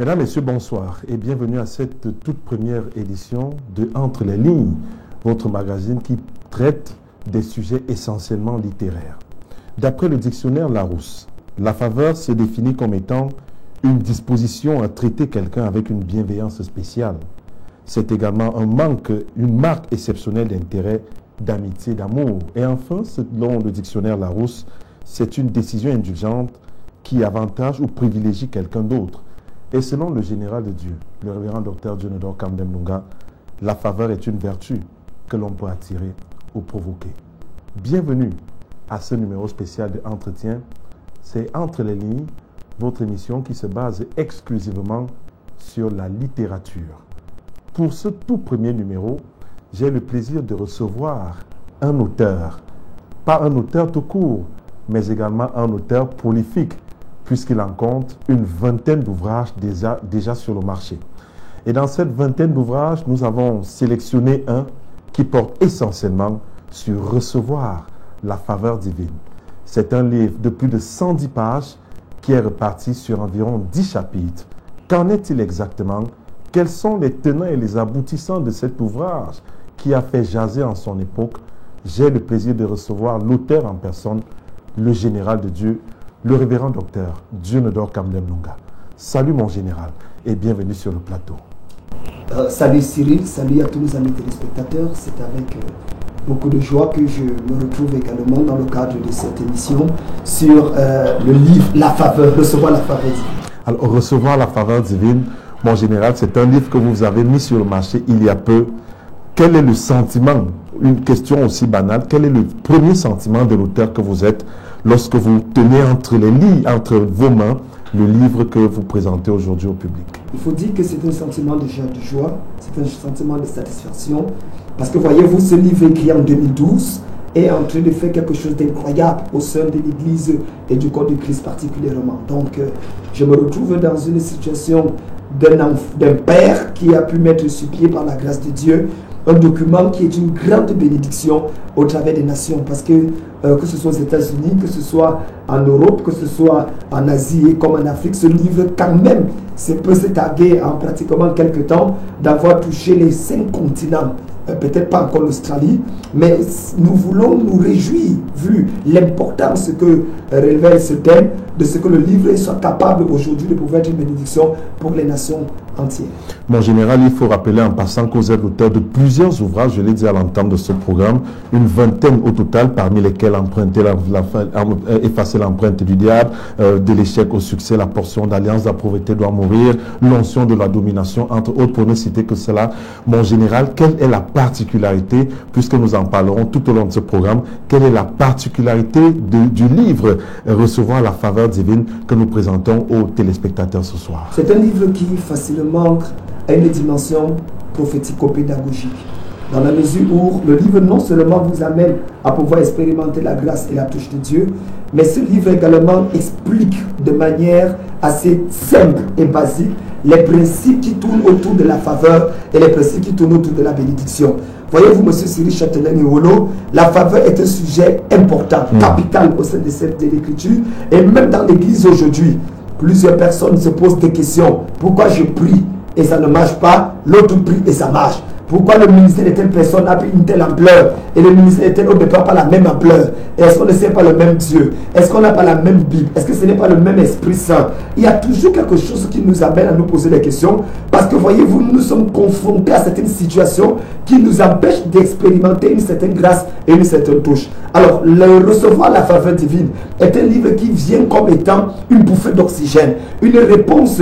Mesdames, Messieurs, bonsoir et bienvenue à cette toute première édition de Entre les lignes, votre magazine qui traite des sujets essentiellement littéraires. D'après le dictionnaire Larousse, la faveur se définit comme étant une disposition à traiter quelqu'un avec une bienveillance spéciale. C'est également une marque exceptionnelle d'intérêt, d'amitié, d'amour. Et enfin, selon le dictionnaire Larousse, c'est une décision indulgente qui avantage ou privilégie quelqu'un d'autre. Et selon le général de Dieu, le révérend docteur Dionodore Kamdem Lunga, la faveur est une vertu que l'on peut attirer ou provoquer. Bienvenue à ce numéro spécial de Entretien. C'est Entre les lignes, votre émission qui se base exclusivement sur la littérature. Pour ce tout premier numéro, j'ai le plaisir de recevoir un auteur. Pas un auteur tout court, mais également un auteur prolifique, puisqu'il en compte une vingtaine d'ouvrages déjà sur le marché. Et dans cette vingtaine d'ouvrages, nous avons sélectionné un qui porte essentiellement sur recevoir la faveur divine. C'est un livre de plus de 110 pages qui est reparti sur environ 10 chapitres. Qu'en est-il exactement? Quels sont les tenants et les aboutissants de cet ouvrage qui a fait jaser en son époque? J'ai le plaisir de recevoir l'auteur en personne, le général de Dieu, le révérend docteur Dionodore Kamdem Lunga. Salut mon général et bienvenue sur le plateau. Salut Cyril, salut à tous nos amis téléspectateurs. C'est avec beaucoup de joie que je me retrouve également dans le cadre de cette émission sur le livre La faveur, recevoir la faveur divine. Alors, recevoir la faveur divine, mon général, c'est un livre que vous avez mis sur le marché il y a peu. Quel est le sentiment, une question aussi banale, quel est le premier sentiment de l'auteur que vous êtes lorsque vous tenez entre vos mains le livre que vous présentez aujourd'hui au public? Il faut dire que c'est un sentiment de joie, c'est un sentiment de satisfaction, parce que voyez-vous, ce livre écrit en 2012 est en train de faire quelque chose d'incroyable au sein de l'Église et du corps de Christ particulièrement. Donc, je me retrouve dans une situation d'un père qui a pu mettre sur pied par la grâce de Dieu un document qui est une grande bénédiction au travers des nations, parce que ce soit aux États-Unis, que ce soit en Europe, que ce soit en Asie et comme en Afrique, ce livre quand même peut se targuer en pratiquement quelques temps d'avoir touché les 5 continents. Peut-être pas encore l'Australie, mais nous voulons nous réjouir, vu l'importance que révèle ce thème, de ce que le livre soit capable aujourd'hui de pouvoir être une bénédiction pour les nations entières. Mon général, il faut rappeler en passant que vous êtes l'auteur de plusieurs ouvrages, je l'ai dit à l'entame de ce programme, une vingtaine au total, parmi lesquels effacer l'empreinte du diable, de l'échec au succès, la portion d'alliance, la pauvreté doit mourir, l'onction de la domination, entre autres, pour ne citer que cela. Mon général, quelle est la particularité, puisque nous en parlerons tout au long de ce programme, quelle est la particularité du livre Recevoir la faveur divine que nous présentons aux téléspectateurs ce soir? C'est un livre qui facilement a une dimension prophético-pédagogique, dans la mesure où le livre non seulement vous amène à pouvoir expérimenter la grâce et la touche de Dieu, mais ce livre également explique de manière assez simple et basique les principes qui tournent autour de la faveur et les principes qui tournent autour de la bénédiction. Voyez-vous, M. Cyril Châtelain-Niwolo, la faveur est un sujet important, capital au sein de l'Écriture, et même dans l'Église aujourd'hui, plusieurs personnes se posent des questions. Pourquoi je prie et ça ne marche pas, l'autre prie et ça marche? Pourquoi le ministère de telle personne a pris une telle ampleur et le ministère de telle autre ne prend pas la même ampleur? Est-ce qu'on ne sait pas le même Dieu? Est-ce qu'on n'a pas la même Bible? Est-ce que ce n'est pas le même Esprit Saint? Il y a toujours quelque chose qui nous amène à nous poser des questions, parce que voyez-vous, nous sommes confrontés à certaines situations qui nous empêchent d'expérimenter une certaine grâce et une certaine touche. Alors, le Recevoir la faveur divine est un livre qui vient comme étant une bouffée d'oxygène, une réponse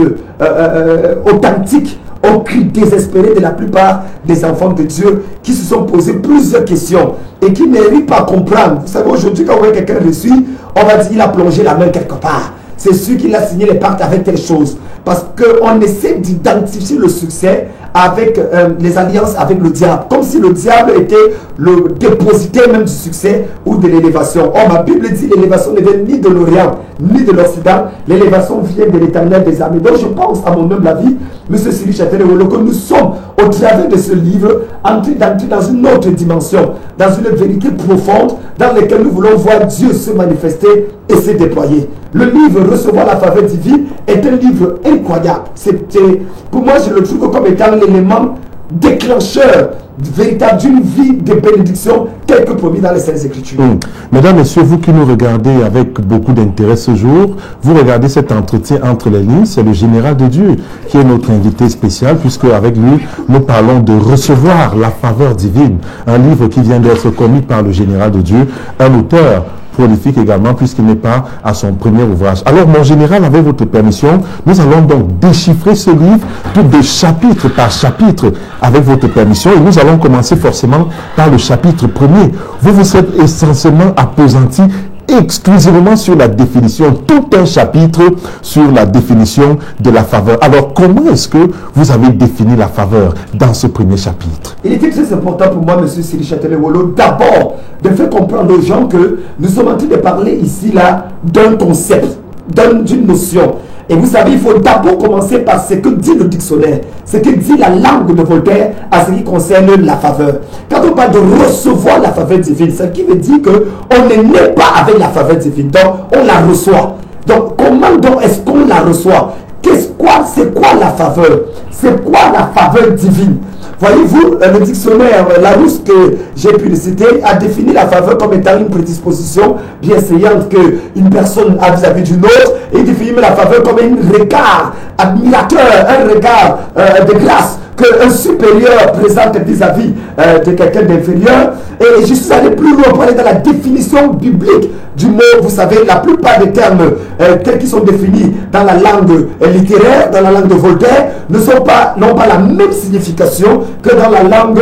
authentique aux cris désespérés de la plupart des enfants de Dieu qui se sont posés plusieurs questions et qui n'arrivent pas à comprendre. Vous savez, aujourd'hui, quand on voit quelqu'un reçu, on va dire qu'il a plongé la main quelque part. C'est sûr qu'il a signé les pactes avec telle chose. Parce qu'on essaie d'identifier le succès avec les alliances avec le diable, comme si le diable était le dépositaire même du succès ou de l'élévation. Or, ma Bible dit l'élévation ne vient ni de l'Orient, ni de l'Occident, l'élévation vient de l'Éternel des armées. Donc, je pense, à mon humble avis, M. Cyril Châtellerault, que nous sommes, au travers de ce livre, entrés dans une autre dimension, dans une vérité profonde, dans laquelle nous voulons voir Dieu se manifester et se déployer. Le livre Recevoir la faveur divine est un livre incroyable. Pour moi, je le trouve comme étant l'élément déclencheur véritable d'une vie de bénédiction telle que promis dans les Saintes Écritures. Mesdames, Messieurs, vous qui nous regardez avec beaucoup d'intérêt ce jour, vous regardez cet entretien entre les lignes, c'est le général de Dieu qui est notre invité spécial, puisque avec lui, nous parlons de Recevoir la faveur divine, un livre qui vient d'être commis par le général de Dieu, un auteur prolifique également, puisqu'il n'est pas à son premier ouvrage. Alors, mon général, avec votre permission, nous allons donc déchiffrer ce livre tout de chapitre par chapitre, avec votre permission, et nous allons commencer forcément par le chapitre premier. Vous vous êtes essentiellement appesanti exclusivement sur la définition, tout un chapitre sur la définition de la faveur. Alors, comment est-ce que vous avez défini la faveur dans ce premier chapitre? Il était très important pour moi, M. Cyril Châtellerault, d'abord de faire comprendre aux gens que nous sommes en train de parler ici, là, d'un concept, d'une notion. Et vous savez, il faut d'abord commencer par ce que dit le dictionnaire, ce que dit la langue de Voltaire à ce qui concerne la faveur. Quand on parle de recevoir la faveur divine, ce qui veut dire qu'on n'est né pas avec la faveur divine, donc on la reçoit. Donc comment donc est-ce qu'on la reçoit? C'est quoi la faveur? C'est quoi la faveur divine? Voyez-vous, le dictionnaire Larousse que j'ai pu le citer a défini la faveur comme étant une prédisposition bienséante qu'une personne a vis-à-vis d'une autre, et il définit la faveur comme un regard admirateur, un regard de grâce qu'un supérieur présente vis-à-vis de quelqu'un d'inférieur. Et je suis allé plus loin pour aller dans la définition biblique du mot. Vous savez, la plupart des termes tels qu'ils sont définis dans la langue littéraire, dans la langue de Voltaire, n'ont pas la même signification que dans la langue,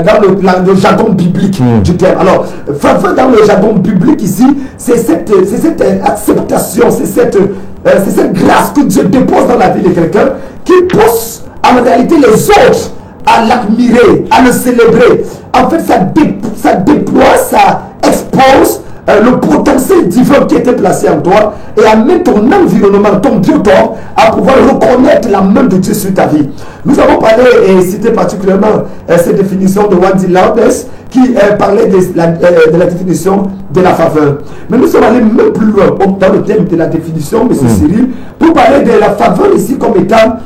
dans le jargon biblique du terme. Alors, faveur dans le jargon biblique ici, c'est cette acceptation, c'est cette grâce que Dieu dépose dans la vie de quelqu'un qui pousse en réalité les autres à l'admirer, à le célébrer. En fait, ça déploie, ça expose le potentiel divin qui était placé en toi et amène ton environnement, ton biotope à pouvoir reconnaître la main de Dieu sur ta vie. Nous avons parlé et cité particulièrement cette définition de Wendy Lowndes qui parlait de la définition de la faveur. Mais nous sommes allés même plus loin dans le thème de la définition, M. Cyril, pour parler de la faveur ici comme étant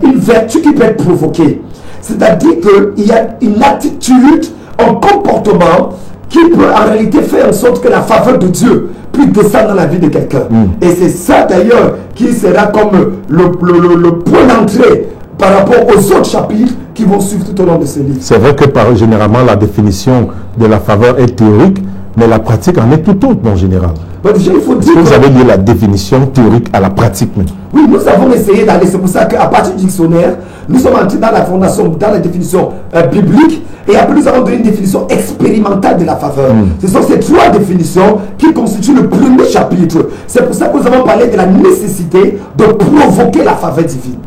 une vertu qui peut être provoquée. C'est-à-dire qu'il y a une attitude, un comportement qui peut en réalité faire en sorte que la faveur de Dieu puisse descendre dans la vie de quelqu'un. Et c'est ça d'ailleurs qui sera comme le point d'entrée par rapport aux autres chapitres qui vont suivre tout au long de ce livre. C'est vrai que généralement la définition de la faveur est théorique, mais la pratique en est tout autre, mon général. Bon, déjà, il faut dire que vous avez lié la définition théorique à la pratique. Oui, nous avons essayé d'aller. C'est pour ça qu'à partir du dictionnaire, nous sommes entrés dans la fondation, dans la définition biblique, et après nous avons donné une définition expérimentale de la faveur. Ce sont ces trois définitions qui constituent le premier chapitre. C'est pour ça que nous avons parlé de la nécessité de provoquer la faveur divine.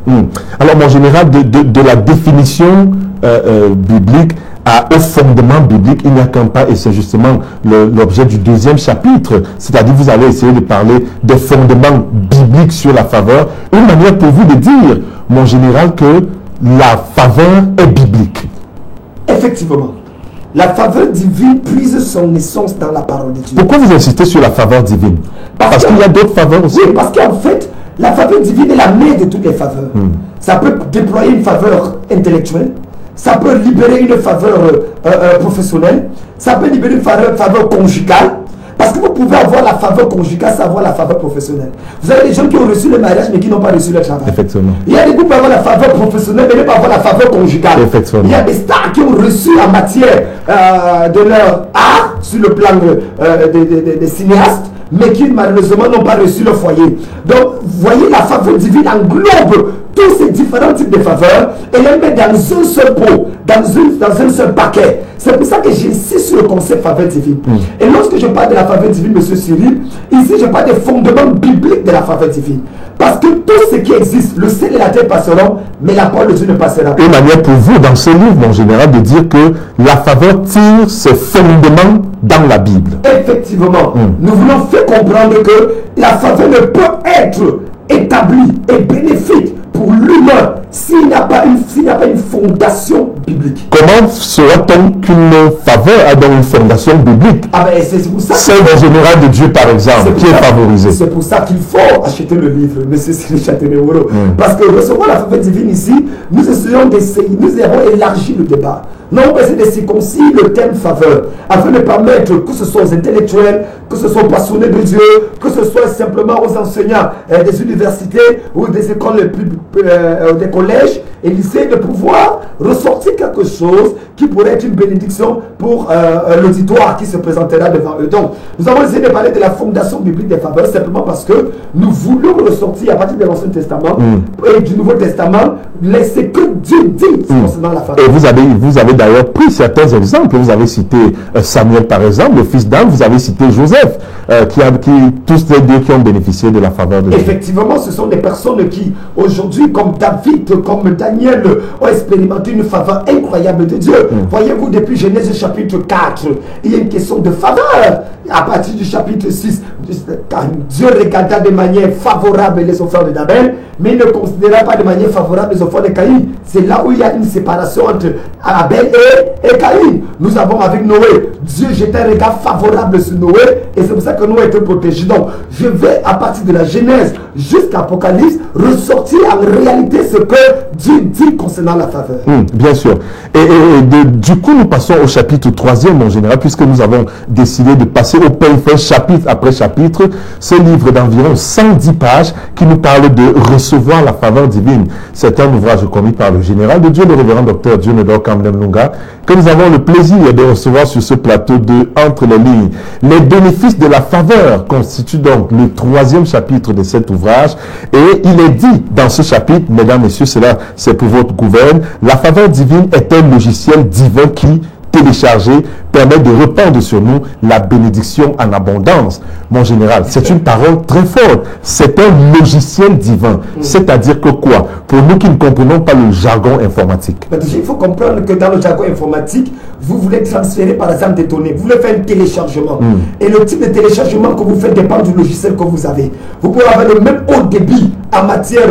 Alors, mon général, de la définition biblique au fondement biblique, il n'y a qu'un pas, et c'est justement l'objet du deuxième chapitre. C'est-à-dire, vous allez essayer de parler des fondements bibliques sur la faveur. Une manière pour vous de dire, mon général, que la faveur est biblique. Effectivement. La faveur divine puise son essence dans la parole de Dieu. Pourquoi vous insistez sur la faveur divine? Parce qu'il y a d'autres faveurs aussi. Oui, parce qu'en fait, la faveur divine est la mère de toutes les faveurs. Ça peut déployer une faveur intellectuelle, ça peut libérer une faveur professionnelle, ça peut libérer une faveur conjugale, parce que vous pouvez avoir la faveur conjugale sans avoir la faveur professionnelle. Vous avez des gens qui ont reçu le mariage mais qui n'ont pas reçu le travail. Effectivement. Il y a des gens qui peuvent avoir la faveur professionnelle mais ne pas avoir la faveur conjugale. Effectivement. Il y a des stars qui ont reçu en matière de leur art sur le plan des cinéastes, mais qui malheureusement n'ont pas reçu le foyer. Donc, vous voyez, la faveur divine englobe tous ces différents types de faveurs et les met dans un seul pot, dans un seul paquet. C'est pour ça que j'insiste sur le concept faveur divine. Et lorsque je parle de la faveur divine, M. Cyril, ici je parle des fondements bibliques de la faveur divine. Parce que tout ce qui existe, le ciel et la terre passeront, mais la parole de Dieu ne passera pas. Une manière pour vous, dans ce livre, mon général, de dire que la faveur tire ses fondements dans la Bible. Effectivement, nous voulons faire comprendre que la faveur ne peut être établie et bénéfique pour l'humain s'il n'y a pas une fondation biblique. Comment saura-t-on qu'une faveur a donc une fondation biblique? Ah ben c'est pour ça. Celle d'un général de Dieu, par exemple, qui est favorisé. C'est pour ça qu'il faut acheter le livre, M. Cyril Châtelet-Wolo. Parce que recevoir la faveur divine ici, nous essayons d'essayer, nous avons élargi le débat. Non, on essaie de circoncire le thème faveur, afin de permettre que ce soit aux intellectuels, que ce soit aux passionnés de Dieu, que ce soit simplement aux enseignants des universités ou des écoles, des collèges et lycées, de pouvoir ressortir quelque chose qui pourrait être une bénédiction pour l'auditoire qui se présentera devant eux. Donc, nous avons essayé de parler de la fondation biblique des faveurs simplement parce que nous voulons ressortir à partir de l'Ancien Testament et du Nouveau Testament laisser que Dieu dit concernant la faveur. Et vous avez d'ailleurs pris certains exemples. Vous avez cité Samuel, par exemple, le fils d'Anne. Vous avez cité Joseph, tous les deux qui ont bénéficié de la faveur de Dieu. Effectivement, ce sont des personnes qui, aujourd'hui, comme David, comme Daniel, ont expérimenté une faveur incroyable de Dieu. Voyez-vous, depuis Genèse chapitre 4, il y a une question de faveur. À partir du chapitre 6, Dieu regarda de manière favorable les offrandes d'Abel, mais il ne considéra pas de manière favorable les offrandes de Caïn. C'est là où il y a une séparation entre Abel et Caïn. Nous avons avec Noé, Dieu jetait un regard favorable sur Noé, et c'est pour ça que Noé était protégé. Donc, je vais à partir de la Genèse jusqu'à Apocalypse ressortir en réalité ce que Dieu dit concernant la faveur. Bien sûr. Du coup, nous passons au chapitre 3e, en général, puisque nous avons décidé de passer au peigne-fin chapitre après chapitre. Ce livre d'environ 110 pages qui nous parle de recevoir la faveur divine. C'est un ouvrage commis par le général de Dieu, le révérend docteur Dionedor Kamdem Lunga, que nous avons le plaisir de recevoir sur ce plateau de Entre les lignes. Les bénéfices de la faveur constituent donc le 3e chapitre de cet ouvrage. Et il est dit dans ce chapitre, mesdames, messieurs, cela c'est pour votre gouverne, la faveur divine est un logiciel divin qui, téléchargé, permet de répandre sur nous la bénédiction en abondance. Mon général, c'est une parole très forte. C'est un logiciel divin. C'est-à-dire que quoi? Pour nous qui ne comprenons pas le jargon informatique. Il faut comprendre que dans le jargon informatique, vous voulez transférer par exemple des données. Vous voulez faire un téléchargement. Et le type de téléchargement que vous faites dépend du logiciel que vous avez. Vous pouvez avoir le même haut débit en matière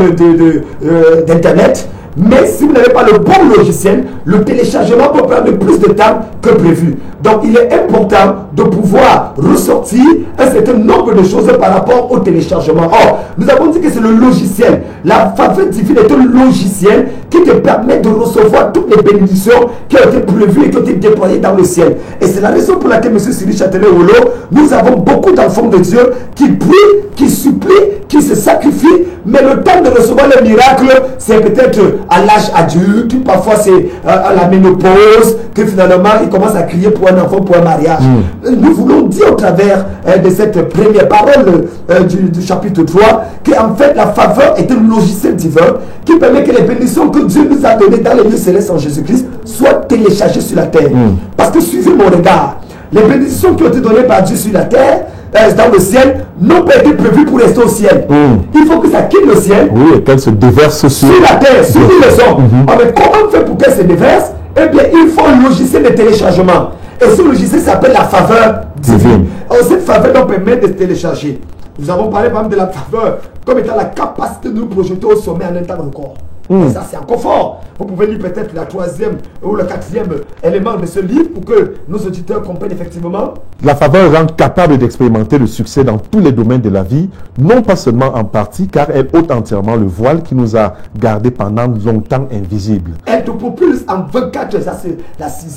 d'Internet. Mais si vous n'avez pas le bon logiciel, le téléchargement peut prendre plus de temps que prévu. Donc il est important de pouvoir ressortir un certain nombre de choses par rapport au téléchargement. Or, nous avons dit que c'est le logiciel. La faveur divine est un logiciel qui te permet de recevoir toutes les bénédictions qui ont été prévues et qui ont été déployées dans le ciel. Et c'est la raison pour laquelle, M. Cyril Châtelet-Wolo, nous avons beaucoup d'enfants de Dieu qui prient, qui supplient, qui se sacrifient, mais le temps de recevoir le miracle, c'est peut-être à l'âge adulte, parfois c'est à la ménopause, que finalement il commence à crier pour un enfant, pour un mariage. Nous voulons dire au travers de cette première parole du chapitre 3, qu'en fait la faveur est un logiciel divin qui permet que les bénédictions que Dieu nous a données dans les lieux célestes en Jésus-Christ soient téléchargées sur la terre. Parce que suivez mon regard, les bénédictions qui ont été données par Dieu sur la terre, dans le ciel, n'ont pas été prévues pour rester au ciel. Il faut que ça quitte le ciel. Oui, et qu'elle se déverse sur la terre, sur les hommes. Mais comment on fait pour qu'elle se déverse? Eh bien, il faut un logiciel de téléchargement. Et ce logiciel s'appelle la faveur divine. Alors, cette faveur nous permet de télécharger. Nous avons parlé par exemple de la faveur comme étant la capacité de nous projeter au sommet en un temps record. Et ça, c'est encore fort. Vous pouvez lire peut-être la 3e ou le 4e élément de ce livre pour que nos auditeurs comprennent effectivement. La faveur rend capable d'expérimenter le succès dans tous les domaines de la vie, non pas seulement en partie, car elle ôte entièrement le voile qui nous a gardés pendant longtemps invisibles. Elle te propulse en 24 heures, ça c'est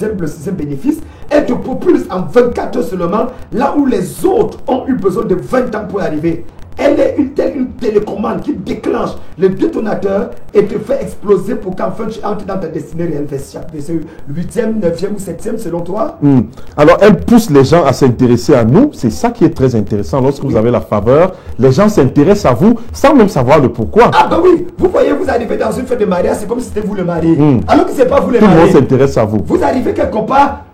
le 6e bénéfice. Elle te propulse en 24 heures seulement, là où les autres ont eu besoin de 20 ans pour arriver. Elle est une télécommande qui déclenche le détonateur et te fait exploser pour qu'enfin tu entres dans ta destinée réelle. C'est le 8e, 9e ou 7e selon toi. Alors, elle pousse les gens à s'intéresser à nous. C'est ça qui est très intéressant. Lorsque vous avez la faveur, les gens s'intéressent à vous sans même savoir le pourquoi. Ah ben oui, vous voyez, vous arrivez dans une fête de mariage, c'est comme si c'était vous le mari. Alors que c'est pas vous le Tout mari. le monde s'intéresse à vous. Vous arrivez quelque part,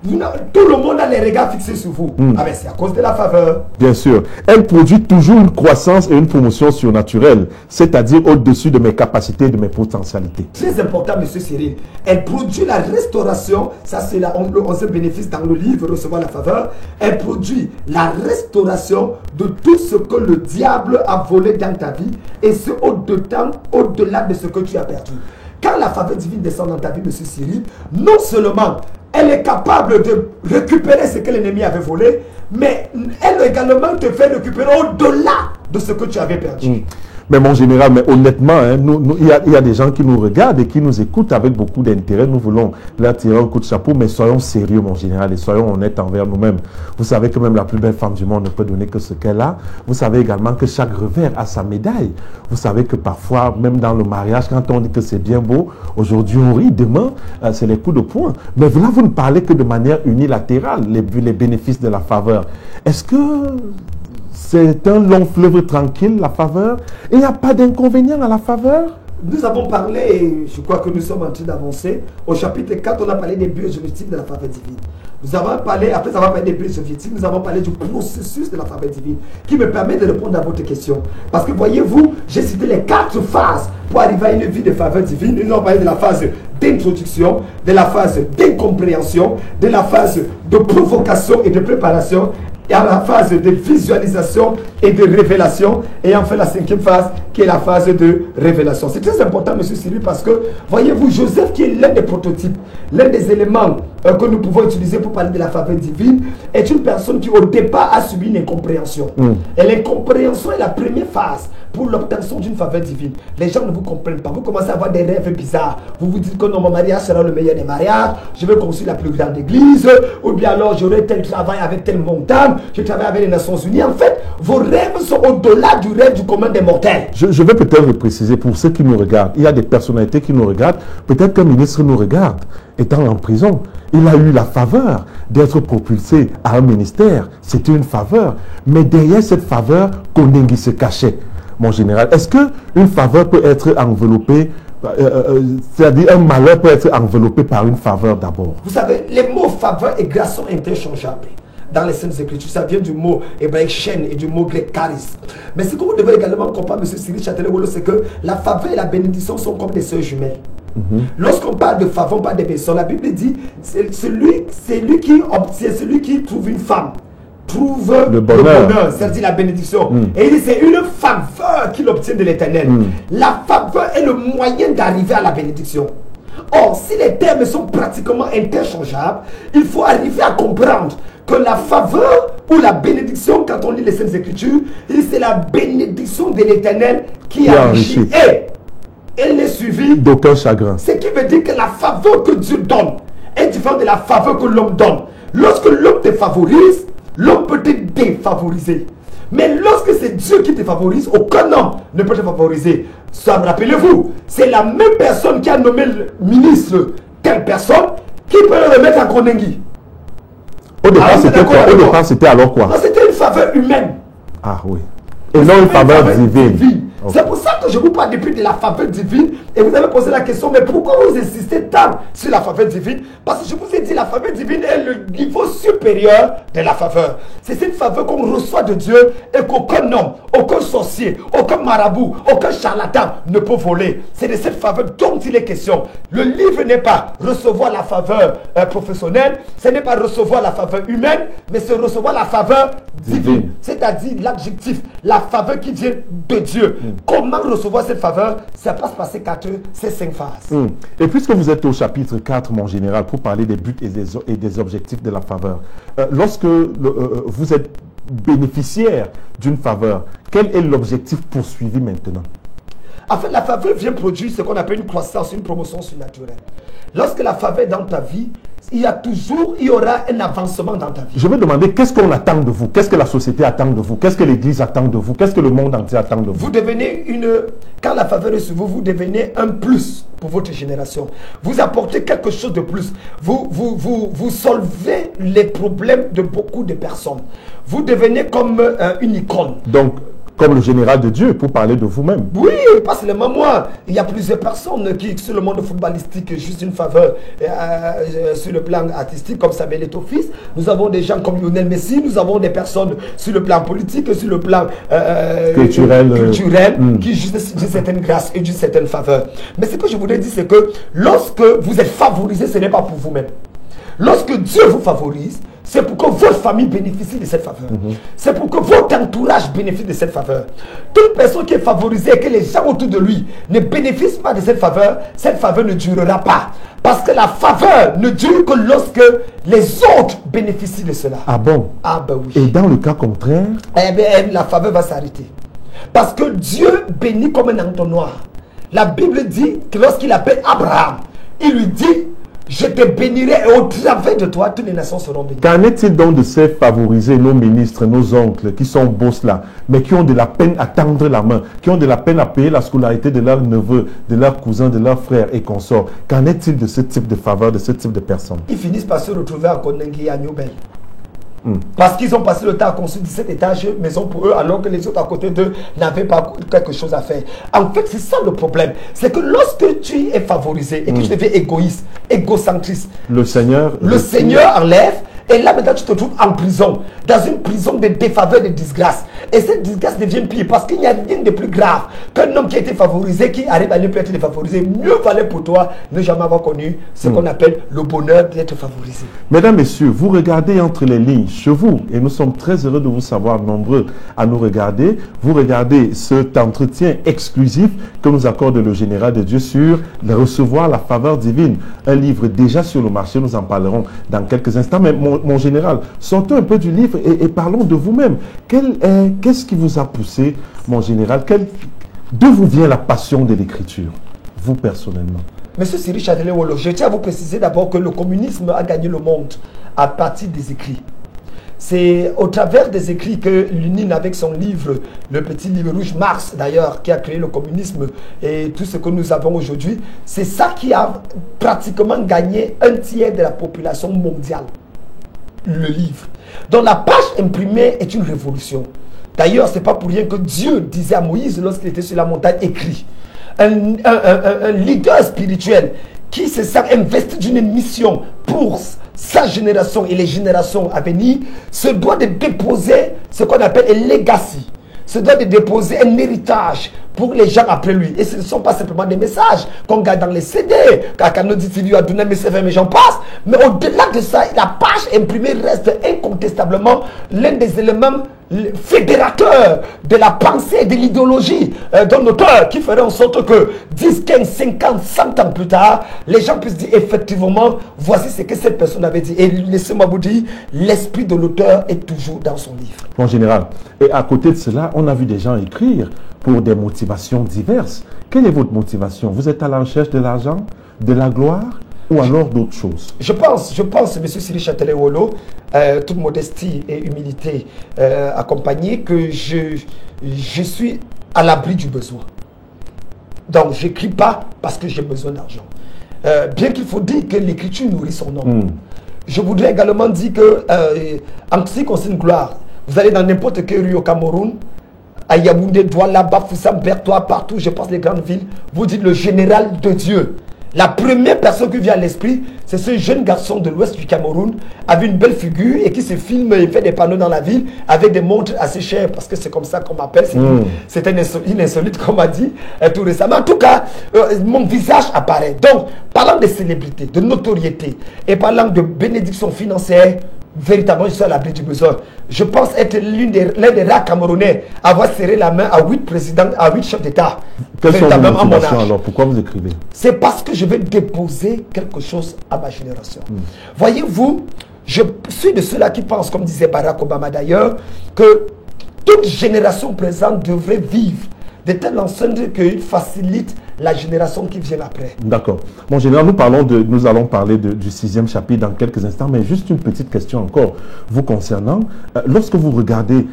tout le monde a les regards fixés sur vous. Ah ben c'est à cause de la faveur. Bien sûr. Elle produit toujours une croissance et une promotion surnaturelle, c'est-à-dire au-dessus de mes capacités et de mes potentialités. Très important, monsieur Cyril. Elle produit la restauration, ça c'est là, on se bénéficie dans le livre Recevoir la faveur. Elle produit la restauration de tout ce que le diable a volé dans ta vie et ce au-delà de ce que tu as perdu. Quand la faveur divine descend dans ta vie, monsieur Cyril, non seulement elle est capable de récupérer ce que l'ennemi avait volé, mais elle également te fait récupérer au-delà de ce que tu avais perdu. Mais mon général, mais honnêtement, hein, il y a des gens qui nous regardent et qui nous écoutent avec beaucoup d'intérêt. Nous voulons leur tirer un coup de chapeau, mais soyons sérieux, mon général, et soyons honnêtes envers nous-mêmes. Vous savez que même la plus belle femme du monde ne peut donner que ce qu'elle a. Vous savez également que chaque revers a sa médaille. Vous savez que parfois, même dans le mariage, quand on dit que c'est bien beau, aujourd'hui on rit, demain, c'est les coups de poing. Mais là, vous ne parlez que de manière unilatérale, les bénéfices de la faveur. Est-ce que c'est un long fleuve tranquille, la faveur? Et il n'y a pas d'inconvénient à la faveur? Nous avons parlé, et je crois que nous sommes en train d'avancer. Au chapitre 4, on a parlé des buts et objectifs de la faveur divine. Nous avons parlé, après avoir parlé des buts et objectifs, nous avons parlé du processus de la faveur divine qui me permet de répondre à votre question. Parce que voyez-vous, j'ai cité les 4 phases pour arriver à une vie de faveur divine. Nous avons parlé de la phase d'introduction, de la phase d'incompréhension, de la phase de provocation et de préparation, et à la phase de visualisation et de révélation, et enfin la 5e phase qui est la phase de révélation. C'est très important, monsieur Cyril, parce que voyez-vous, Joseph, qui est l'un des prototypes, l'un des éléments que nous pouvons utiliser pour parler de la faveur divine, est une personne qui au départ a subi une incompréhension. Et l'incompréhension est la première phase pour l'obtention d'une faveur divine. Les gens ne vous comprennent pas, vous commencez à avoir des rêves bizarres. Vous vous dites que non, mon mariage sera le meilleur des mariages, je vais construire la plus grande église, ou bien alors j'aurai tel travail avec tel montagne, je travaille avec les Nations Unies. En fait, vos rêves sont au-delà du rêve du commun des mortels. Je vais peut-être le préciser pour ceux qui nous regardent. Il y a des personnalités qui nous regardent. Peut-être qu'un ministre nous regarde étant en prison. Il a eu la faveur d'être propulsé à un ministère. C'était une faveur. Mais derrière cette faveur, Kondengi se cachait. Mon général, est-ce qu'une faveur peut être enveloppée, c'est-à-dire un malheur peut être enveloppé par une faveur d'abord? Vous savez, les mots faveur et grâce sont interchangeables. Dans les Saintes Écritures, ça vient du mot hébraïque chaîne et du mot grec charis. Mais ce que vous devez également comprendre, M. Cyril Châtelet-Wolo, c'est que la faveur et la bénédiction sont comme des sœurs jumelles. Lorsqu'on parle de faveur, on parle de bénédiction. La Bible dit, c'est celui qui obtient, celui qui trouve une femme, trouve le bonheur, c'est-à-dire la bénédiction. Et il dit, c'est une faveur qu'il obtient de l'Éternel. La faveur est le moyen d'arriver à la bénédiction. Or, si les termes sont pratiquement interchangeables, il faut arriver à comprendre que la faveur ou la bénédiction, quand on lit les Saintes Écritures, c'est la bénédiction de l'Éternel qui enrichit. Et elle est suivie d'aucun chagrin. Ce qui veut dire que la faveur que Dieu donne est différente de la faveur que l'homme donne. Lorsque l'homme te favorise, l'homme peut te défavoriser. Mais lorsque c'est Dieu qui te favorise, aucun homme ne peut te favoriser. Rappelez-vous, c'est la même personne qui a nommé le ministre telle personne qui peut le remettre à Kondengi. Au départ, c'était quoi? Au départ, c'était alors quoi? C'était une faveur humaine. Ah oui. Et non une faveur divine. Okay. C'est pour ça que je vous parle depuis de la faveur divine. Et vous avez posé la question, mais pourquoi vous insistez tant sur la faveur divine? Parce que je vous ai dit, la faveur divine est le niveau supérieur de la faveur. C'est cette faveur qu'on reçoit de Dieu et qu'aucun homme, aucun sorcier, aucun marabout, aucun charlatan ne peut voler. C'est de cette faveur dont il est question. Le livre n'est pas recevoir la faveur professionnelle, ce n'est pas recevoir la faveur humaine, mais c'est recevoir la faveur divine. C'est-à-dire l'adjectif, la faveur qui vient de Dieu. Comment recevoir cette faveur? Ça passe par ces 5 phases. Et puisque vous êtes au chapitre 4, mon général, pour parler des buts et des objectifs de la faveur, lorsque vous êtes bénéficiaire d'une faveur, quel est l'objectif poursuivi maintenant? En fait, la faveur vient produire ce qu'on appelle une croissance, une promotion surnaturelle. Lorsque la faveur est dans ta vie, il y aura un avancement dans ta vie. Je veux demander, qu'est-ce qu'on attend de vous? Qu'est-ce que la société attend de vous? Qu'est-ce que l'Église attend de vous? Qu'est-ce que le monde entier attend de vous? Vous devenez quand la faveur est sur vous, vous devenez un plus pour votre génération. Vous apportez quelque chose de plus. Vous solvez les problèmes de beaucoup de personnes. Vous devenez comme une icône. Donc, comme le général de Dieu, pour parler de vous-même. Oui, pas seulement moi. Il y a plusieurs personnes qui, sur le monde footballistique, juste une faveur sur le plan artistique, comme Samuel Eto'o-Fils. Nous avons des gens comme Lionel Messi. Nous avons des personnes sur le plan politique, sur le plan culturel qui juste d'une certaine grâce et d'une certaine faveur. Mais ce que je voudrais dire, c'est que lorsque vous êtes favorisé, ce n'est pas pour vous-même. Lorsque Dieu vous favorise, c'est pour que votre famille bénéficie de cette faveur. C'est pour que votre entourage bénéficie de cette faveur. Toute personne qui est favorisée et que les gens autour de lui ne bénéficient pas de cette faveur ne durera pas. Parce que la faveur ne dure que lorsque les autres bénéficient de cela. Ah bon? Ah ben oui. Et dans le cas contraire? Eh bien, la faveur va s'arrêter. Parce que Dieu bénit comme un entonnoir. La Bible dit que lorsqu'il appelle Abraham, il lui dit: je te bénirai et au travers de toi, toutes les nations seront bénies. Qu'en est-il donc de ces favorisés, nos ministres, nos oncles, qui sont boss là, mais qui ont de la peine à tendre la main, qui ont de la peine à payer la scolarité de leurs neveux, de leurs cousins, de leurs frères et consorts? Qu'en est-il de ce type de faveur, de ce type de personnes? Ils finissent par se retrouver à Kondengi et à Newbel. Parce qu'ils ont passé le temps à construire 17 étages maison pour eux, alors que les autres à côté d'eux n'avaient pas quelque chose à faire. En fait, c'est ça le problème. C'est que lorsque tu es favorisé et que tu deviens égoïste, égocentriste, le Seigneur enlève. Et là, maintenant, tu te trouves en prison, dans une prison de défaveur, de disgrâce. Et cette disgrâce devient pire parce qu'il n'y a rien de plus grave qu'un homme qui a été favorisé, qui arrive à ne plus être défavorisé. Mieux valait pour toi ne jamais avoir connu ce qu'on appelle le bonheur d'être favorisé. Mesdames, Messieurs, vous regardez entre les lignes chez vous, et nous sommes très heureux de vous savoir nombreux à nous regarder. Vous regardez cet entretien exclusif que nous accorde le général de Dieu sur recevoir la faveur divine. Un livre déjà sur le marché, nous en parlerons dans quelques instants. Mais mon général, sortons un peu du livre et parlons de vous-même. Qu'est-ce qui vous a poussé, mon général? D'où vous vient la passion de l'écriture, vous personnellement? Monsieur Cyril Chatelet-Wolo, je tiens à vous préciser d'abord que le communisme a gagné le monde à partir des écrits. C'est au travers des écrits que Lénine, avec son livre, le petit livre rouge, Marx d'ailleurs, qui a créé le communisme et tout ce que nous avons aujourd'hui, c'est ça qui a pratiquement gagné un tiers de la population mondiale. Le livre. Donc la page imprimée est une révolution. D'ailleurs, ce n'est pas pour rien que Dieu disait à Moïse lorsqu'il était sur la montagne, écrit. Un leader spirituel qui se sent investi d'une mission pour sa génération et les générations à venir se doit de déposer ce qu'on appelle un legacy. Se doit de déposer un héritage pour les gens après lui. Et ce ne sont pas simplement des messages qu'on garde dans les CD. Mais j'en passe. Mais au-delà de ça, la page imprimée reste incontestablement l'un des éléments fédérateurs de la pensée et de l'idéologie d'un auteur qui ferait en sorte que 10, 15, 50, 100 ans plus tard, les gens puissent dire effectivement, voici ce que cette personne avait dit. Et laissez-moi vous dire, l'esprit de l'auteur est toujours dans son livre. En général. Et à côté de cela, on a vu des gens écrire pour des motivations diverses. Quelle est votre motivation? Vous êtes à la recherche de l'argent, de la gloire ou alors d'autres choses? Je pense, M. Cyril Chatelet-Wolo, toute modestie et humilité accompagnée, que je suis à l'abri du besoin. Donc, je n'écris pas parce que j'ai besoin d'argent. Bien qu'il faut dire que l'écriture nourrit son homme. Je voudrais également dire que, en ce qui concerne gloire, vous allez dans n'importe quelle rue au Cameroun, à Yaoundé, Douala, Bafoussam, Bertois, partout, je pense les grandes villes, vous dites le général de Dieu. La première personne qui vient à l'esprit, c'est ce jeune garçon de l'ouest du Cameroun, avec une belle figure et qui se filme et fait des panneaux dans la ville avec des montres assez chères, parce que c'est comme ça qu'on m'appelle. C'est une insolite qu'on m'a dit tout récemment. En tout cas, mon visage apparaît. Donc, parlant de célébrité, de notoriété et parlant de bénédiction financière, véritablement, je suis à l'abri du besoin. Je pense être l'un des rares Camerounais à avoir serré la main à 8 présidents, à 8 chefs d'État. Quelles sont vos motivations alors? Pourquoi vous écrivez? C'est parce que je vais déposer quelque chose à ma génération. Voyez-vous, je suis de ceux-là qui pensent, comme disait Barack Obama d'ailleurs, que toute génération présente devrait vivre de telle enceinte qu'il facilite la génération qui vient après. D'accord. Mon général, nous allons parler du 6e chapitre dans quelques instants, mais juste une petite question encore vous concernant. Lorsque vous regardez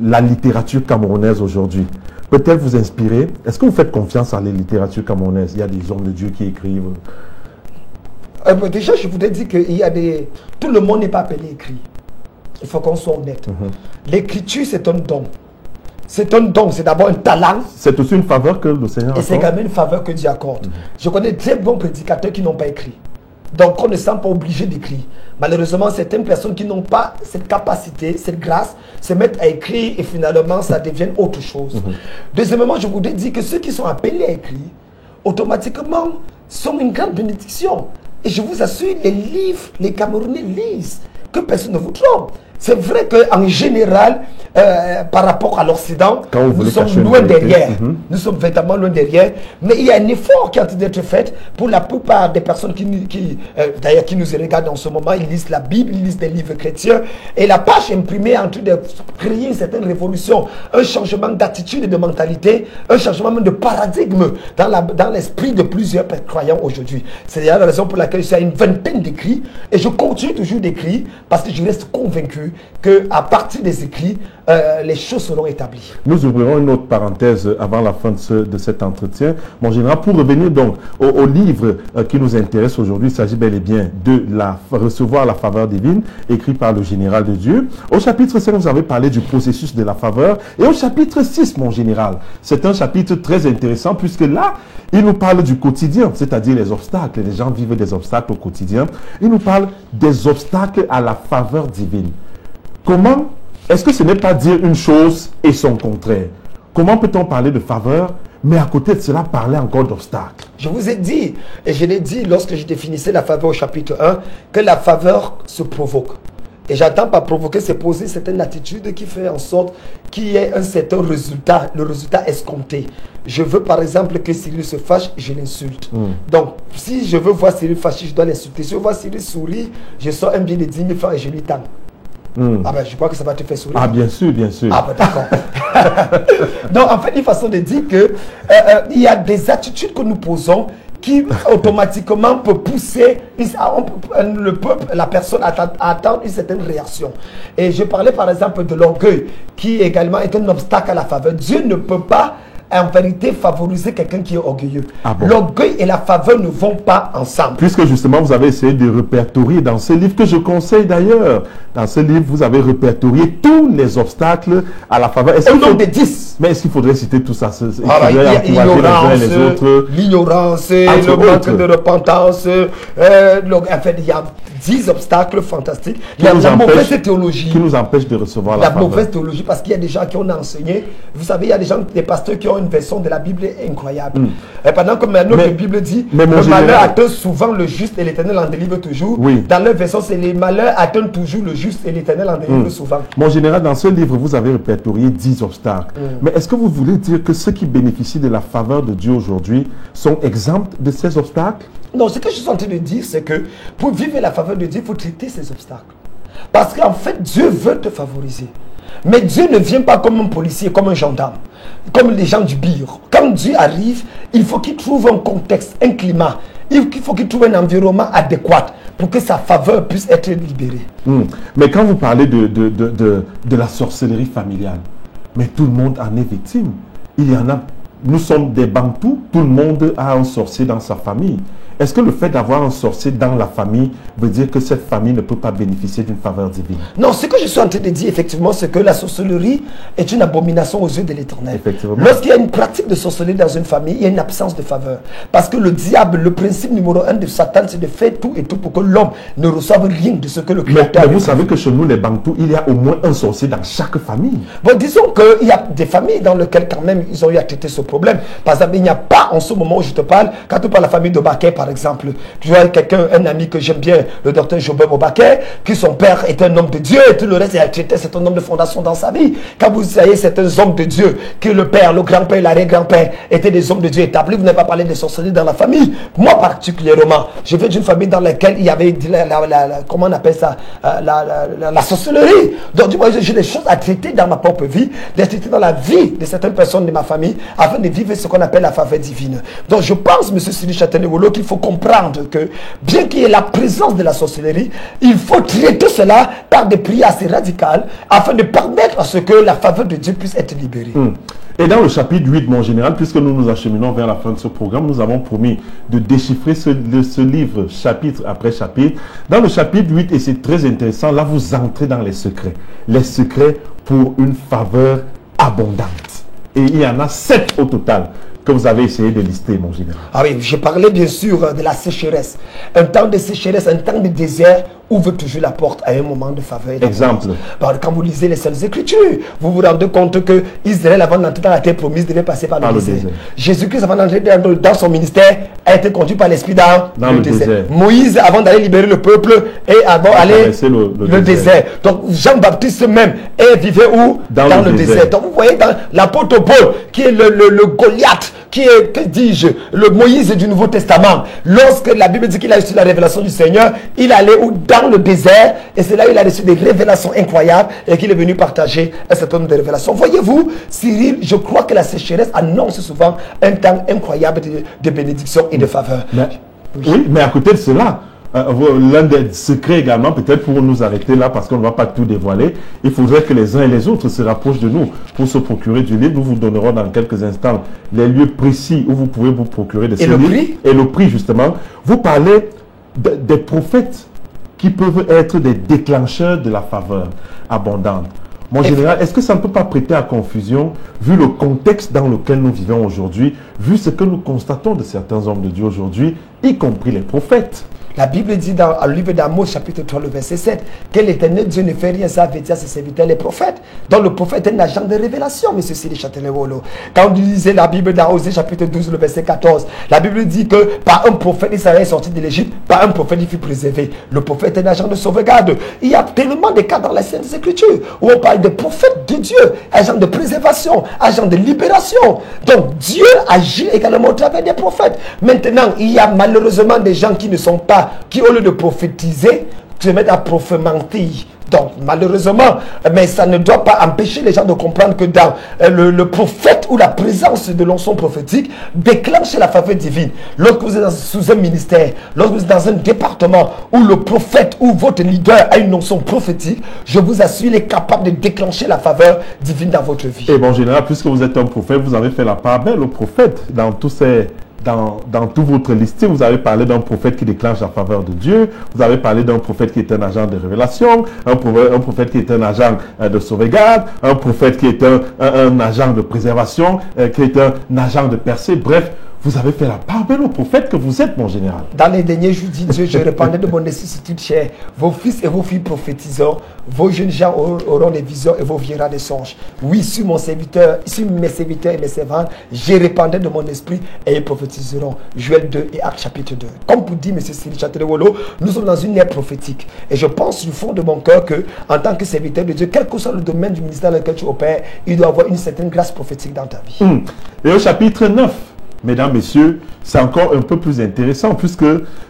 la littérature camerounaise aujourd'hui, peut-elle vous inspirer? Est-ce que vous faites confiance à la littérature camerounaise? Il y a des hommes de Dieu qui écrivent. Déjà, je voudrais dire que tout le monde n'est pas appelé écrit. Il faut qu'on soit honnête. L'écriture, c'est un don. C'est un don, c'est d'abord un talent. C'est aussi une faveur que le Seigneur accorde. Et c'est quand même une faveur que Dieu accorde. Je connais de très bons prédicateurs qui n'ont pas écrit. Donc, on ne sent pas obligé d'écrire. Malheureusement, certaines personnes qui n'ont pas cette capacité, cette grâce, se mettent à écrire et finalement, ça devient autre chose. Deuxièmement, je voudrais dire que ceux qui sont appelés à écrire, automatiquement, sont une grande bénédiction. Et je vous assure, les livres, les Camerounais lisent, que personne ne vous trompe. C'est vrai qu'en général, par rapport à l'Occident, nous sommes loin derrière. Nous sommes véritablement loin derrière. Mais il y a un effort qui est en train d'être fait pour la plupart des personnes qui nous regardent en ce moment. Ils lisent la Bible, ils lisent des livres chrétiens. Et la page imprimée est en train de créer une certaine révolution, un changement d'attitude et de mentalité, un changement même de paradigme dans l'esprit de plusieurs croyants aujourd'hui. C'est la raison pour laquelle je suis à une vingtaine d'écrits et je continue toujours d'écrire parce que je reste convaincu qu'à partir des écrits, les choses seront établies. Nous ouvrirons une autre parenthèse avant la fin de cet entretien. Mon général, pour revenir donc au livre qui nous intéresse aujourd'hui, il s'agit bel et bien de recevoir la faveur divine, écrit par le général de Dieu. Au chapitre 5, vous avez parlé du processus de la faveur. Et au chapitre 6, mon général, c'est un chapitre très intéressant puisque là, il nous parle du quotidien, c'est-à-dire les obstacles. Les gens vivent des obstacles au quotidien. Il nous parle des obstacles à la faveur divine. Comment est-ce que ce n'est pas dire une chose et son contraire? Comment peut-on parler de faveur, mais à côté de cela, parler encore d'obstacles? Je vous ai dit, et je l'ai dit lorsque je définissais la faveur au chapitre 1, que la faveur se provoque. Et j'entends par provoquer, c'est poser certaines attitudes qui fait en sorte qu'il y ait un certain résultat, le résultat escompté. Je veux par exemple que Cyril se fâche, je l'insulte. Donc, si je veux voir Cyril fâché, je dois l'insulter. Si je veux voir Cyril sourire, je sors un billet de 10 000 francs et je lui tends. Ah ben, je crois que ça va te faire sourire. Ah, bien sûr, bien sûr. Ah ben, d'accord. Donc, en fait, une façon de dire que il y a des attitudes que nous posons qui automatiquement peut pousser le peuple, la personne à attendre une certaine réaction. Et je parlais par exemple de l'orgueil, qui également est un obstacle à la faveur. Dieu ne peut pas en vérité favoriser quelqu'un qui est orgueilleux. Ah bon? L'orgueil et la faveur ne vont pas ensemble. Puisque justement vous avez essayé de répertorier dans ce livre que je conseille d'ailleurs, dans ce livre vous avez répertorié tous les obstacles à la faveur. Au nombre de 10. Mais est-ce qu'il faudrait citer tout ça? Il y a l'ignorance, le manque de repentance, en fait il y a 10 obstacles fantastiques. La mauvaise théologie. Qui nous empêche de recevoir la faveur. La mauvaise théologie, parce qu'il y a des gens qui ont enseigné. Vous savez, il y a des pasteurs qui ont une version de la Bible incroyable. Et pendant que maintenant la Bible dit le malheur atteint souvent le juste et l'Éternel en délivre toujours. Oui. Dans leur version, c'est les malheurs atteignent toujours le juste et l'Éternel en délivre souvent. Mon général, dans ce livre, vous avez répertorié 10 obstacles. Mais est-ce que vous voulez dire que ceux qui bénéficient de la faveur de Dieu aujourd'hui sont exempts de ces obstacles? Non, ce que je suis en train de dire, c'est que pour vivre la faveur de Dieu, il faut traiter ces obstacles. Parce qu'en fait, Dieu veut te favoriser. Mais Dieu ne vient pas comme un policier, comme un gendarme, comme les gens du BIR. Quand Dieu arrive, il faut qu'il trouve un contexte, un climat. Il faut qu'il trouve un environnement adéquat pour que sa faveur puisse être libérée. Mais quand vous parlez de la sorcellerie familiale, mais tout le monde en est victime. Il y en a, nous sommes des Bantous, tout le monde a un sorcier dans sa famille. Est-ce que le fait d'avoir un sorcier dans la famille veut dire que cette famille ne peut pas bénéficier d'une faveur divine? Non, ce que je suis en train de dire, effectivement, c'est que la sorcellerie est une abomination aux yeux de l'Éternel. Lorsqu'il y a une pratique de sorcellerie dans une famille, il y a une absence de faveur. Parce que le diable, le principe numéro 1 de Satan, c'est de faire tout et tout pour que l'homme ne reçoive rien de ce que le Créateur a. Mais vous savez que chez nous, les Bantous, il y a au moins un sorcier dans chaque famille. Bon, disons qu'il y a des familles dans lesquelles quand même ils ont eu à traiter ce problème. Par exemple, il n'y a pas en ce moment où je te parle, quand tu parles de la famille de Baquet, par par exemple. Tu vois quelqu'un, un ami que j'aime bien, le docteur Jobert Bobaké, que son père est un homme de Dieu et tout le reste, c'est un homme de fondation dans sa vie. Quand vous voyez certains hommes de Dieu, que le père, le grand-père, l'arrière-grand-père étaient des hommes de Dieu établis, vous n'avez pas parlé de sorcellerie dans la famille. Moi particulièrement, je viens d'une famille dans laquelle il y avait, comment on appelle ça, la sorcellerie. Donc du moins, j'ai des choses à traiter dans ma propre vie, à traiter dans la vie de certaines personnes de ma famille, afin de vivre ce qu'on appelle la faveur divine. Donc je pense, M. Cyril Châtelain-Wolo, qu'il faut comprendre que, bien qu'il y ait la présence de la sorcellerie, il faut traiter cela par des prières assez radicales, afin de permettre à ce que la faveur de Dieu puisse être libérée. Et dans le chapitre 8, mon général, puisque nous nous acheminons vers la fin de ce programme, nous avons promis de déchiffrer ce livre chapitre après chapitre. Dans le chapitre 8, et c'est très intéressant, là vous entrez dans les secrets pour une faveur abondante. Et il y en a 7 au total que vous avez essayé de lister, mon général. Ah oui, je parlais bien sûr de la sécheresse. Un temps de sécheresse, un temps de désert ouvre toujours la porte à un moment de faveur. Exemple. Quand vous lisez les Saintes Écritures, vous vous rendez compte que Israël, avant d'entrer dans la terre promise, devait passer par le désert. Jésus-Christ, avant d'entrer dans son ministère, a été conduit par l'Esprit dans le désert. Moïse, avant d'aller libérer le peuple, et avant d'aller le désert. Donc Jean-Baptiste même vivait où? Dans le désert. Donc vous voyez, dans l'apôtre Paul, qui est le Goliath, qui est, que dis-je, le Moïse du Nouveau Testament. Lorsque la Bible dit qu'il a reçu la révélation du Seigneur, il allait dans le désert, et c'est là où il a reçu des révélations incroyables et qu'il est venu partager un certain nombre de révélations. Voyez-vous, Cyril, je crois que la sécheresse annonce souvent un temps incroyable de bénédiction et de faveur. Oui, mais à côté de cela, l'un des secrets également, peut-être pour nous arrêter là, parce qu'on ne va pas tout dévoiler, il faudrait que les uns et les autres se rapprochent de nous pour se procurer du livre. Nous vous donnerons dans quelques instants les lieux précis où vous pouvez vous procurer de ce livre. Et le prix, justement. Vous parlez des prophètes qui peuvent être des déclencheurs de la faveur abondante. Mon général, est-ce que ça ne peut pas prêter à confusion, vu le contexte dans lequel nous vivons aujourd'hui, vu ce que nous constatons de certains hommes de Dieu aujourd'hui, y compris les prophètes? La Bible dit dans le livre d'Amos, chapitre 3, le verset 7, que l'Éternel Dieu ne fait rien sans avertir à ses serviteurs, les prophètes. Donc le prophète est un agent de révélation, M. Cyril Châtelain-Wolo. Quand vous lisez la Bible dans Osée, chapitre 12, le verset 14, la Bible dit que par un prophète, Israël est sorti de l'Égypte, par un prophète, il fut préservé. Le prophète est un agent de sauvegarde. Il y a tellement de cas dans les Saintes Écritures où on parle des prophètes de Dieu, agents de préservation, agents de libération. Donc Dieu agit également au travers des prophètes. Maintenant, il y a malheureusement des gens qui ne sont pas, qui au lieu de prophétiser, se mettent à prophémenter. Donc malheureusement, mais ça ne doit pas empêcher les gens de comprendre que dans le prophète ou la présence de l'onction prophétique déclenche la faveur divine. Lorsque vous êtes sous un ministère, lorsque vous êtes dans un département où le prophète ou votre leader a une onction prophétique, je vous assure, il est capable de déclencher la faveur divine dans votre vie. Et bon, en général, puisque vous êtes un prophète, vous avez fait la part belle au prophète dans tous ces... Dans tout votre listing, vous avez parlé d'un prophète qui déclenche la faveur de Dieu, vous avez parlé d'un prophète qui est un agent de révélation, un prophète qui est un agent de sauvegarde, un prophète qui est un agent de préservation, qui est un agent de percée. Bref, vous avez fait la part belle au prophète que vous êtes, mon général. Dans les derniers jours, dit Dieu, je répandrai de mon nécessitude chère. Vos fils et vos filles prophétiseront, vos jeunes gens auront des visions et vos viendra des songes. Oui, sur mes serviteurs et mes servantes, je répandrai de mon esprit et ils prophétiseront. Joël 2 et Actes chapitre 2. Comme vous dit M. Cyril Châtelain-Wolo, nous sommes dans une ère prophétique. Et je pense du fond de mon cœur que, en tant que serviteur de Dieu, quel que soit le domaine du ministère dans lequel tu opères, il doit y avoir une certaine grâce prophétique dans ta vie. Et au chapitre 9, mesdames, messieurs, c'est encore un peu plus intéressant puisque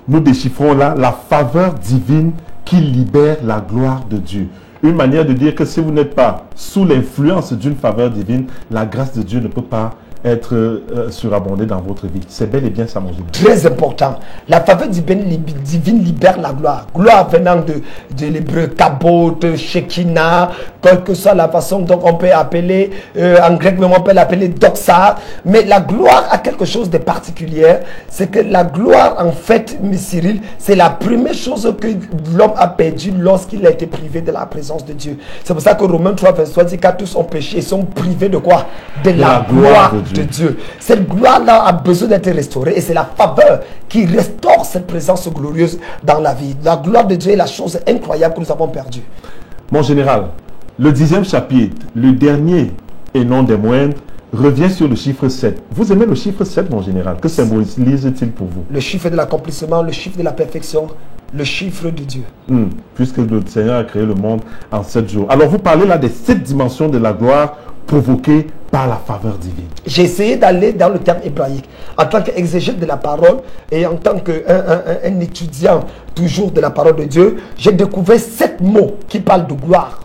nous déchiffrons là la faveur divine qui libère la gloire de Dieu. Une manière de dire que si vous n'êtes pas sous l'influence d'une faveur divine, la grâce de Dieu ne peut pas être surabondée dans votre vie. C'est bel et bien ça, mon général. Très important. La faveur divine libère la gloire. Gloire venant de l'hébreu kabot, shekinah, quelle que soit la façon dont on peut appeler, en grec même on peut l'appeler doxa. Mais la gloire a quelque chose de particulier. C'est que la gloire, en fait, M. Cyril, c'est la première chose que l'homme a perdue lorsqu'il a été privé de la présence de Dieu. C'est pour ça que Romains 3, 23 dit qu'à tous ont péché et sont privés de quoi? De la gloire de Dieu. Cette gloire-là a besoin d'être restaurée et c'est la faveur qui restaure cette présence glorieuse dans la vie. La gloire de Dieu est la chose incroyable que nous avons perdue. Mon général, le 10e chapitre, le dernier et non des moindres, revient sur le chiffre 7. Vous aimez le chiffre 7, mon général? Que symbolise-t-il pour vous? Le chiffre de l'accomplissement, le chiffre de la perfection, le chiffre de Dieu. Puisque le Seigneur a créé le monde en 7 jours. Alors vous parlez là des 7 dimensions de la gloire provoquées par la faveur divine. J'ai essayé d'aller dans le terme hébraïque. En tant qu'exégète de la parole et en tant qu'un étudiant toujours de la parole de Dieu, j'ai découvert 7 mots qui parlent de gloire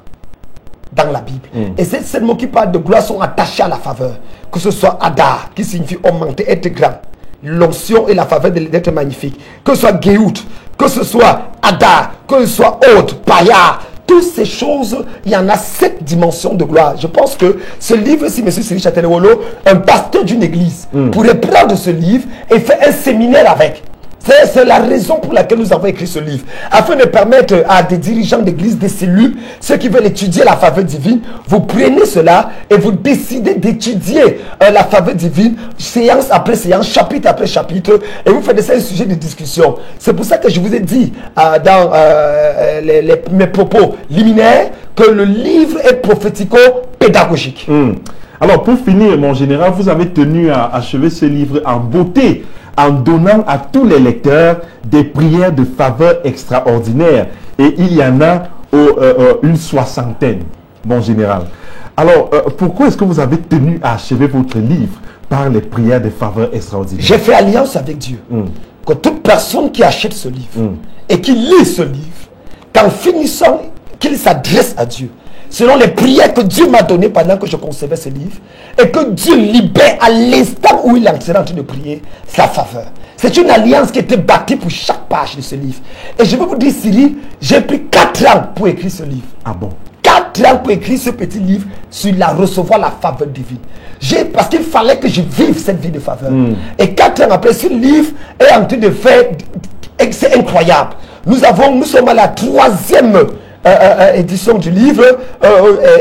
dans la Bible. Et ces 7 mots qui parlent de gloire sont attachés à la faveur. Que ce soit Adar, qui signifie augmenter, être grand. L'onction et la faveur d'être magnifique. Que ce soit Géout, que ce soit Adar, que ce soit Hod, Paya. Toutes ces choses, il y en a 7 dimensions de gloire. Je pense que ce livre, si M. Cyril Chatelewolo, un pasteur d'une église, pourrait prendre ce livre et faire un séminaire avec. C'est la raison pour laquelle nous avons écrit ce livre. Afin de permettre à des dirigeants d'église, des cellules, ceux qui veulent étudier la faveur divine, vous prenez cela et vous décidez d'étudier la faveur divine, séance après séance, chapitre après chapitre, et vous faites de ça un sujet de discussion. C'est pour ça que je vous ai dit dans mes propos liminaires que le livre est prophético-pédagogique. Alors pour finir, mon général, vous avez tenu à achever ce livre en beauté, en donnant à tous les lecteurs des prières de faveur extraordinaires. Et il y en a une 60aine, mon général. Alors, pourquoi est-ce que vous avez tenu à achever votre livre par les prières de faveur extraordinaires? J'ai fait alliance avec Dieu. Que toute personne qui achète ce livre et qui lit ce livre, qu'en finissant, qu'il s'adresse à Dieu, selon les prières que Dieu m'a données pendant que je concevais ce livre, et que Dieu libère à l'instant où il est en train de prier sa faveur. C'est une alliance qui était bâtie pour chaque page de ce livre. Et je vais vous dire, Cyril, j'ai pris 4 ans pour écrire ce livre. Ah bon? 4 ans pour écrire ce petit livre sur recevoir la faveur divine. Parce qu'il fallait que je vive cette vie de faveur. Et 4 ans après, ce livre est en train de faire... C'est incroyable. Nous sommes à la 3e édition du livre,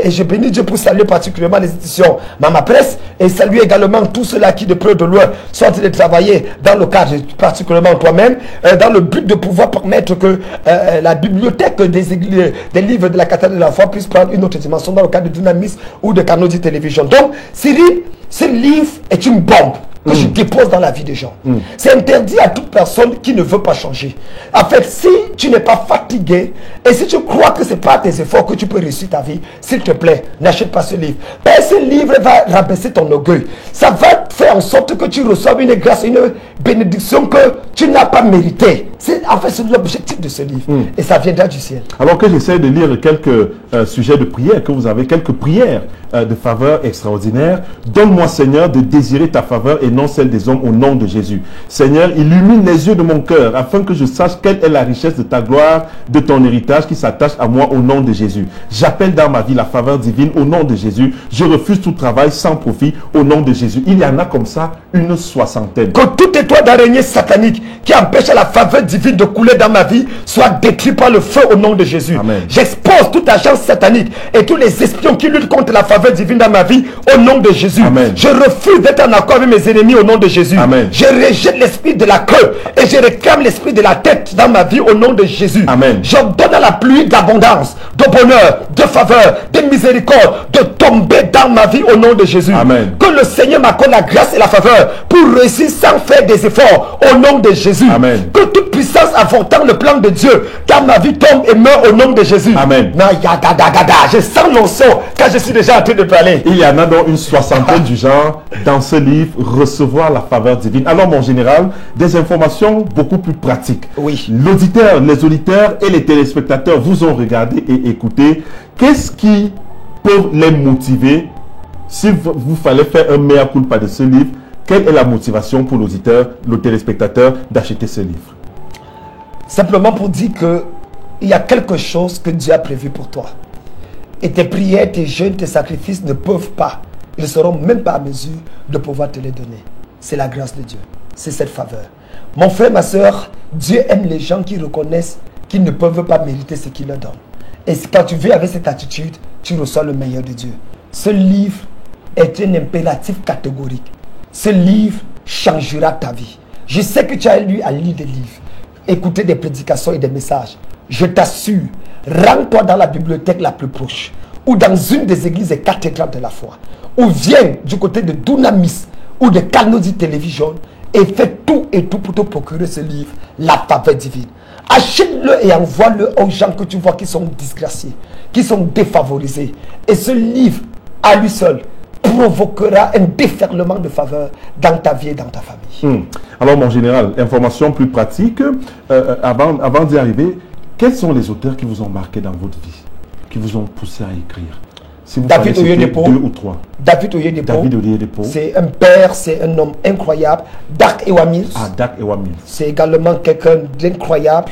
et je bénis Dieu pour saluer particulièrement les éditions Mama Presse, et saluer également tous ceux-là qui de près ou de loin sont en train de travailler dans le cadre, particulièrement toi-même, dans le but de pouvoir permettre que la bibliothèque des livres de la cathédrale de la foi puisse prendre une autre dimension dans le cadre de Dynamis ou de Canody Television. Donc, Cyril, ce livre est une bombe que je dépose dans la vie des gens. C'est interdit à toute personne qui ne veut pas changer. En fait, si tu n'es pas fatigué et si tu crois que ce n'est pas tes efforts que tu peux réussir ta vie, s'il te plaît, n'achète pas ce livre. Et ce livre va rabaisser ton orgueil. Ça va faire en sorte que tu reçoives une grâce, une bénédiction que tu n'as pas méritée. En fait, c'est l'objectif de ce livre. Et ça viendra du ciel. Alors que j'essaie de lire quelques sujets de prière, que vous avez quelques prières de faveur extraordinaire. Donne-moi, Seigneur, de désirer ta faveur et non celle des hommes, au nom de Jésus. Seigneur, illumine les yeux de mon cœur afin que je sache quelle est la richesse de ta gloire, de ton héritage qui s'attache à moi, au nom de Jésus. J'appelle dans ma vie la faveur divine au nom de Jésus. Je refuse tout travail sans profit au nom de Jésus. Il y en a comme ça une 60aine. Que toute étoile d'araignée satanique qui empêche la faveur divine de couler dans ma vie soit détruite par le feu au nom de Jésus. J'expose toute agence satanique et tous les espions qui luttent contre la faveur divine dans ma vie au nom de Jésus. Amen. Je refuse d'être en accord avec mes ennemis au nom de Jésus. Amen. Je rejette l'esprit de la queue et je réclame l'esprit de la tête dans ma vie au nom de Jésus. Amen. J'ordonne à la pluie d'abondance, de bonheur, de faveur, de miséricorde de tomber dans ma vie au nom de Jésus. Amen. Que le Seigneur m'accorde la grâce et la faveur pour réussir sans faire des efforts au nom de Jésus. Amen. Que toute puissance avortant le plan de Dieu dans ma vie tombe et meurt au nom de Jésus. Amen. Je sens l'onction quand je suis déjà en train de parler. Il y en a donc une 60aine du genre dans ce livre, Recevoir la faveur divine. Alors mon général, des informations beaucoup plus pratiques. Oui. L'auditeur, les auditeurs et les téléspectateurs vous ont regardé et écouté. Qu'est-ce qui peut les motiver si vous fallait faire un mea culpa de ce livre? Quelle est la motivation pour l'auditeur, le téléspectateur d'acheter ce livre? Simplement pour dire qu'il y a quelque chose que Dieu a prévu pour toi. Et tes prières, tes jeûnes, tes sacrifices ne peuvent pas, ils ne seront même pas à mesure de pouvoir te les donner. C'est la grâce de Dieu. C'est cette faveur. Mon frère, ma soeur, Dieu aime les gens qui reconnaissent qu'ils ne peuvent pas mériter ce qu'il leur donne. Et quand tu vis avec cette attitude, tu reçois le meilleur de Dieu. Ce livre est un impératif catégorique. Ce livre changera ta vie. Je sais que tu as lu à lire des livres, écouter des prédications et des messages. Je t'assure, rends-toi dans la bibliothèque la plus proche. ou dans une des églises et cathédrales de la foi, ou viens du côté de Dunamis ou de Canody Television et fais tout et tout pour te procurer ce livre, La faveur divine. Achète-le et envoie-le aux gens que tu vois qui sont disgraciés, qui sont défavorisés. Et ce livre, à lui seul, provoquera un déferlement de faveur dans ta vie et dans ta famille. Alors, mon général, information plus pratique, avant d'y arriver, quels sont les auteurs qui vous ont marqué dans votre vie, qui vous ont poussé à écrire? Si vous David Oyedepo, 2 ou 3. David Oyedepo, c'est un père, c'est un homme incroyable. Dak Ewamils, Dak Ewamils, c'est également quelqu'un d'incroyable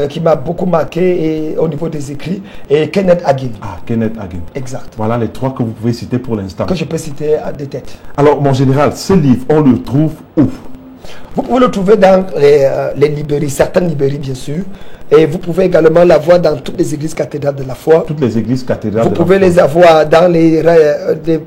qui m'a beaucoup marqué et, au niveau des écrits. Et Kenneth Hagin. Kenneth Hagin. Exact. Voilà les 3 que vous pouvez citer pour l'instant. Que je peux citer à des têtes. Alors, mon général, ce livre, on le trouve où? Vous pouvez le trouver dans les librairies, certaines librairies bien sûr. Et vous pouvez également l'avoir dans toutes les églises cathédrales de la foi. Toutes les églises cathédrales. Vous pouvez les avoir dans les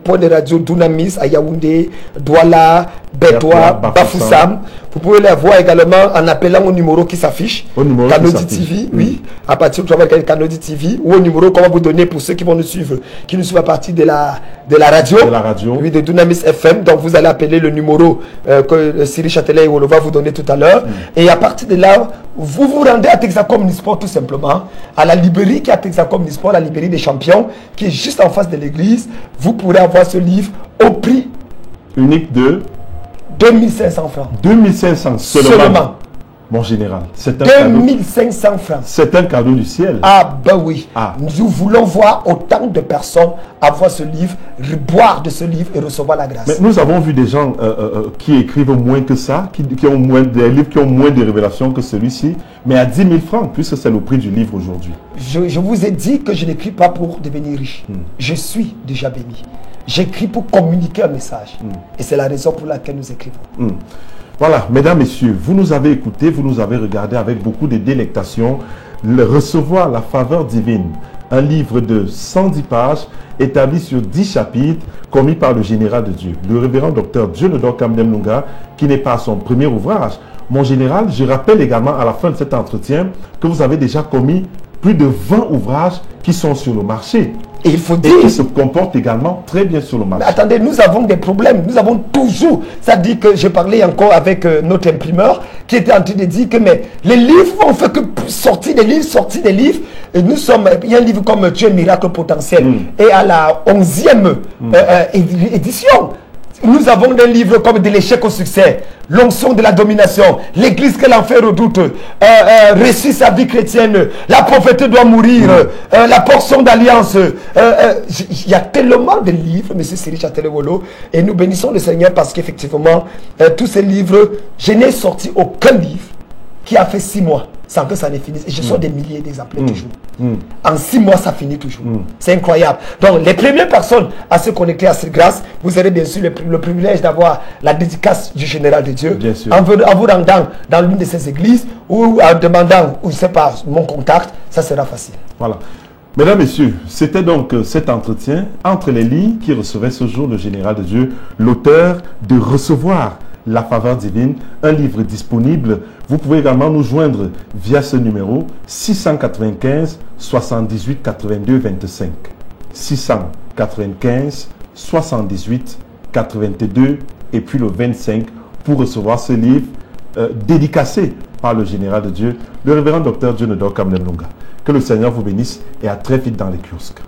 points de radio Dunamis, à Yaoundé, Douala, Bétoua, Bafoussam. Vous pouvez les avoir également en appelant au numéro qui s'affiche. Canody TV, oui. À partir du travail avec Canody TV, ou au numéro qu'on va vous donner pour ceux qui vont nous suivre, qui nous suivent à partir de la radio. De la radio. Oui, de Dunamis FM. Donc vous allez appeler le numéro que Cyril Châtelet va vous donner tout à l'heure. Et à partir de là, vous vous rendez à Texacom Nisport tout simplement, à la librairie qui est à Texacom Nisport, la librairie des champions, qui est juste en face de l'église. Vous pourrez avoir ce livre au prix unique de 2500 francs. 2500 seulement. Mon général, c'est un 2500 francs. C'est un cadeau du ciel. Ah ben oui. Nous voulons voir autant de personnes avoir ce livre, boire de ce livre et recevoir la grâce. Mais nous avons vu des gens qui écrivent moins que ça, qui ont moins des livres qui ont moins de révélations que celui-ci, mais à 10 000 francs, puisque c'est le prix du livre aujourd'hui. Je vous ai dit que je n'écris pas pour devenir riche. Je suis déjà béni. J'écris pour communiquer un message. Et c'est la raison pour laquelle nous écrivons. Voilà, mesdames, messieurs, vous nous avez écoutés, vous nous avez regardé avec beaucoup de délectation. Recevoir la faveur divine, un livre de 110 pages, établi sur 10 chapitres, commis par le général de Dieu, le révérend docteur Dionodore Kamdem Lunga, qui n'est pas son premier ouvrage. Mon général, je rappelle également à la fin de cet entretien que vous avez déjà commis plus de 20 ouvrages qui sont sur le marché. Et il faut dire... Et qui se comportent également très bien sur le marché. Mais attendez, nous avons des problèmes. Nous avons toujours... Ça dit que j'ai parlé encore avec notre imprimeur qui était en train de dire que mais les livres, on fait que sortir des livres. Et nous sommes... Il y a un livre comme Tu es miracle potentiel. Et à la 11e édition, nous avons des livres comme De l'échec au succès, L'onction de la domination, L'église que l'enfer redoute, Récit sa vie chrétienne, La prophétie doit mourir, La portion d'alliance. Il y a tellement de livres, M. Cyril Châtelet-Wolo, et nous bénissons le Seigneur parce qu'effectivement, tous ces livres, je n'ai sorti aucun livre qui a fait 6 mois sans que ça ne finisse. Et je sors des milliers d'exemplaires toujours. En 6 mois, ça finit toujours. C'est incroyable. Donc, les premières personnes à se connecter à cette grâce, vous aurez bien sûr le privilège d'avoir la dédicace du général de Dieu. Bien sûr. En vous rendant dans l'une de ces églises ou en demandant, ou je ne sais pas, mon contact, ça sera facile. Voilà. Mesdames, Messieurs, c'était donc cet entretien entre les lignes qui recevait ce jour le général de Dieu, l'auteur de Recevoir la faveur divine, un livre disponible. Vous pouvez également nous joindre via ce numéro 695 78 82 25. 695 78 82 et puis le 25 pour recevoir ce livre dédicacé par le général de Dieu, le révérend docteur Dionodore Kamdem Lunga. Que le Seigneur vous bénisse et à très vite dans les kiosques.